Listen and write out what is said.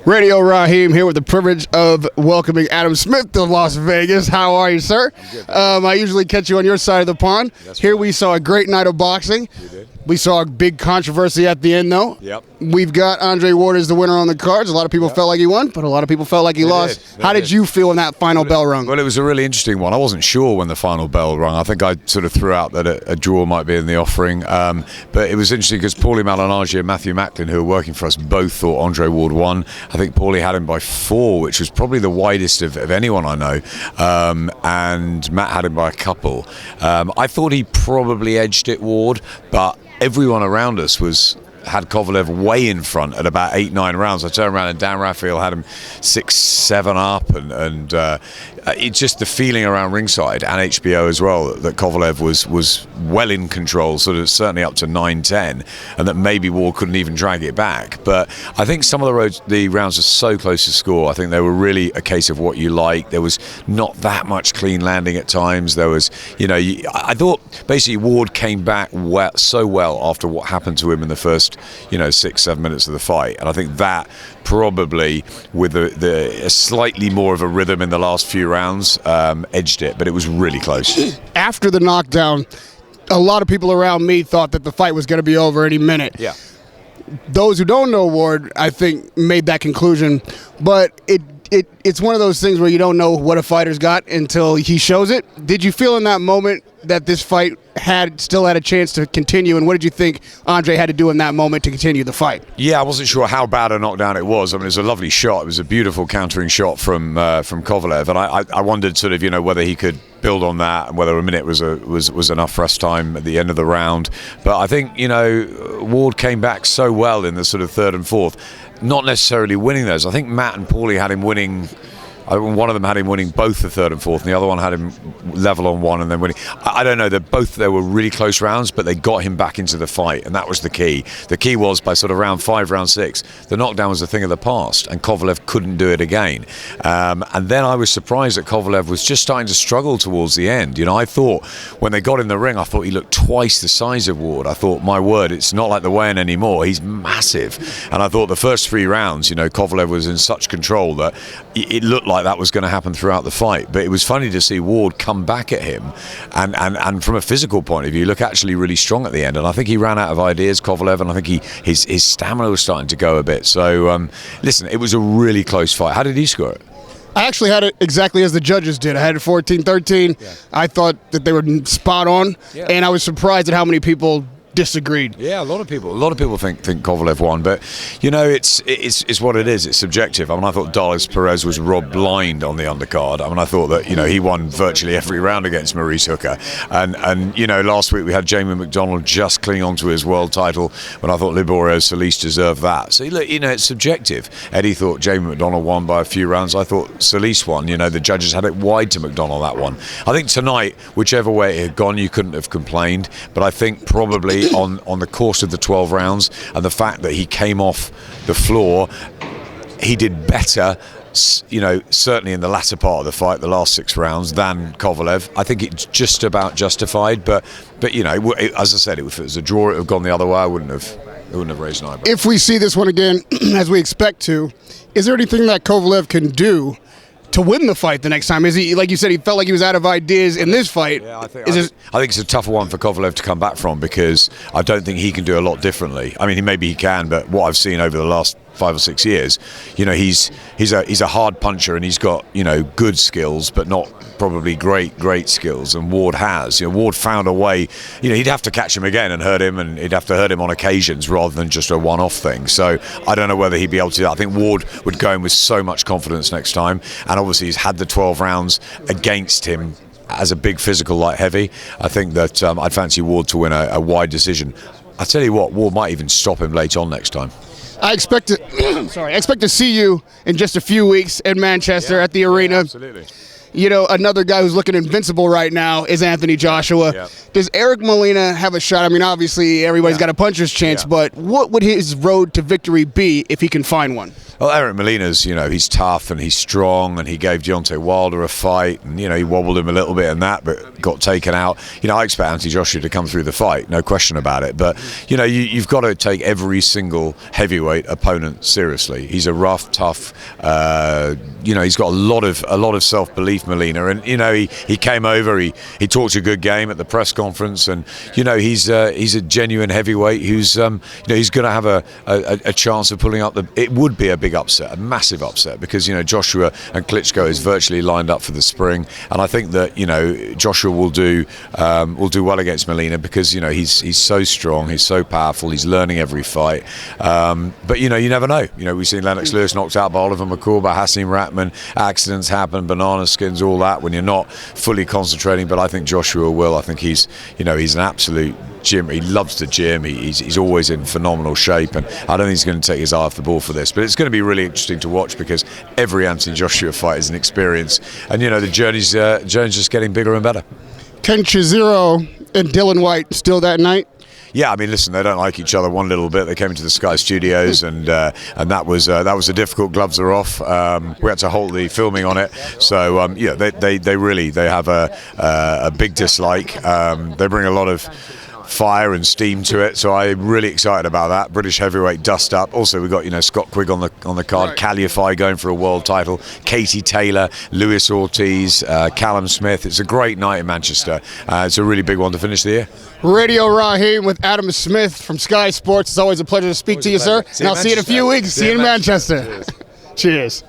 Radio Raheem here with the privilege of welcoming Adam Smith to Las Vegas. How are you, sir? I'm good. I usually catch you on your side of the pond. That's Here right. we saw a great night of boxing. You did. We saw a big controversy at the end, though. Yep. We've got Andre Ward as the winner on the cards. A lot of people felt like he won, but a lot of people felt like he lost. How did you feel when that final bell rung? Well, it was a really interesting one. I wasn't sure when the final bell rung. I think I sort of threw out that a draw might be in the offering. But it was interesting because Paulie Malignaggi and Matthew Macklin, who were working for us, both thought Andre Ward won. I think Paulie had him by 4, which was probably the widest of anyone I know. And Matt had him by a couple. I thought he probably edged it, Ward, but everyone around us had Kovalev way in front at about 8-9 rounds. I turned around and Dan Raphael had him 6-7 up, and it's just the feeling around ringside and HBO as well that Kovalev was well in control, sort of certainly up to 9-10, and that maybe Ward couldn't even drag it back. But I think some of the rounds are so close to score. I think they were really a case of what you like. There was not that much clean landing at times. There was, I thought basically Ward came back so well after what happened to him in the first 6-7 minutes of the fight, and I think that probably with a slightly more of a rhythm in the last few rounds edged it, but it was really close. After the knockdown, a lot of people around me thought that the fight was going to be over any minute. Yeah. Those who don't know Ward, I think, made that conclusion, but it's one of those things where you don't know what a fighter's got until he shows it. Did you feel in that moment that this fight still had a chance to continue, and what did you think Andre had to do in that moment to continue the fight? Yeah, I wasn't sure how bad a knockdown it was. I mean, it was a lovely shot. It was a beautiful countering shot from Kovalev, and I wondered sort of whether he could build on that and whether a minute was enough rest time at the end of the round. But I think Ward came back so well in the sort of third and fourth, not necessarily winning those. I think Matt and Paulie had him winning. One of them had him winning both the third and fourth, and the other one had him level on one and then winning. I don't know. They were really close rounds, but they got him back into the fight, and that was the key. The key was by sort of round 5, round 6, the knockdown was a thing of the past, and Kovalev couldn't do it again. And then I was surprised that Kovalev was just starting to struggle towards the end. I thought when they got in the ring, I thought he looked twice the size of Ward. I thought, my word, it's not like the weigh-in anymore. He's massive. And I thought the first 3 rounds, Kovalev was in such control that it looked like that was going to happen throughout the fight. But it was funny to see Ward come back at him and from a physical point of view look actually really strong at the end, and I think he ran out of ideas, Kovalev, and I think his stamina was starting to go a bit. So listen, it was a really close fight. How did he score it? I actually had it exactly as the judges did. I had it 14-13. Yeah. I thought that they were spot on, and I was surprised at how many people disagreed. Yeah, a lot of people think Kovalev won, but it's what it is. It's subjective. I mean, I thought Dallas Perez was robbed blind on the undercard. I mean, I thought that he won virtually every round against Maurice Hooker, and last week we had Jamie McDonald just cling on to his world title when I thought Liborio Solis deserved that. So look, it's subjective. Eddie thought Jamie McDonald won by a few rounds. I thought Solis won. The judges had it wide to McDonald, that one. I think tonight, whichever way it had gone, you couldn't have complained, but I think probably on the course of the 12 rounds and the fact that he came off the floor, he did better, certainly in the latter part of the fight, the last 6 rounds, than Kovalev. I think it's just about justified, but as I said, if it was a draw, it would have gone the other way. I wouldn't have raised an eyebrow. If we see this one again, as we expect to, is there anything that Kovalev can do to win the fight the next time? Is he, like you said, he felt like he was out of ideas in this fight? Yeah, I think it's a tougher one for Kovalev to come back from, because I don't think he can do a lot differently. I mean, maybe he can, but what I've seen over the last 5 or 6 years, he's a hard puncher, and he's got good skills, but not probably great skills. And Ward has. Ward found a way. He'd have to catch him again and hurt him, and he'd have to hurt him on occasions rather than just a one-off thing. So I don't know whether he'd be able to do that. I think Ward would go in with so much confidence next time, and obviously he's had the 12 rounds against him as a big physical light heavy. I think that I'd fancy Ward to win a wide decision. I tell you what, Ward might even stop him late on next time. I expect to see you in just a few weeks in Manchester at the arena. Yeah, absolutely. Another guy who's looking invincible right now is Anthony Joshua. Yeah. Does Eric Molina have a shot? I mean, obviously everybody's got a puncher's chance, but what would his road to victory be if he can find one? Well, Eric Molina's, he's tough and he's strong, and he gave Deontay Wilder a fight, and he wobbled him a little bit in that, but got taken out. I expect Anthony Joshua to come through the fight, no question about it. But you've got to take every single heavyweight opponent seriously. He's a rough, tough. He's got a lot of self-belief, Molina, and he came over. He talked a good game at the press conference, and he's a genuine heavyweight who's he's going to have a chance of pulling up it would be a big upset, a massive upset, because Joshua and Klitschko is virtually lined up for the spring, and I think that Joshua will do well against Molina, because he's so strong, he's so powerful, he's learning every fight. But you never know. We've seen Lennox Lewis knocked out by Oliver McCall, by Hasim Ratman. Accidents happen, banana skins, all that, when you're not fully concentrating. But I think Joshua will. I think he's an absolute gym. He loves the gym. He's always in phenomenal shape, and I don't think he's going to take his eye off the ball for this. But it's going to be really interesting to watch, because every Anthony Joshua fight is an experience, and the journey's just getting bigger and better. Ken Chizero and Dylan White still that night? Yeah, I mean, listen, they don't like each other one little bit. They came into the Sky Studios, and that was a difficult. Gloves are off. We had to halt the filming on it. So they have a big dislike. They bring a lot of fire and steam to it, so I'm really excited about that. British heavyweight dust up. Also, we've got Scott Quigg on the card, right. Caliafy going for a world title, Katie Taylor, Luis Ortiz, Callum Smith. It's a great night in Manchester. It's a really big one to finish the year. Radio Raheem with Adam Smith from Sky Sports. It's always a pleasure to speak to you, sir. And I'll see you in a few weeks. See you in Manchester. Cheers.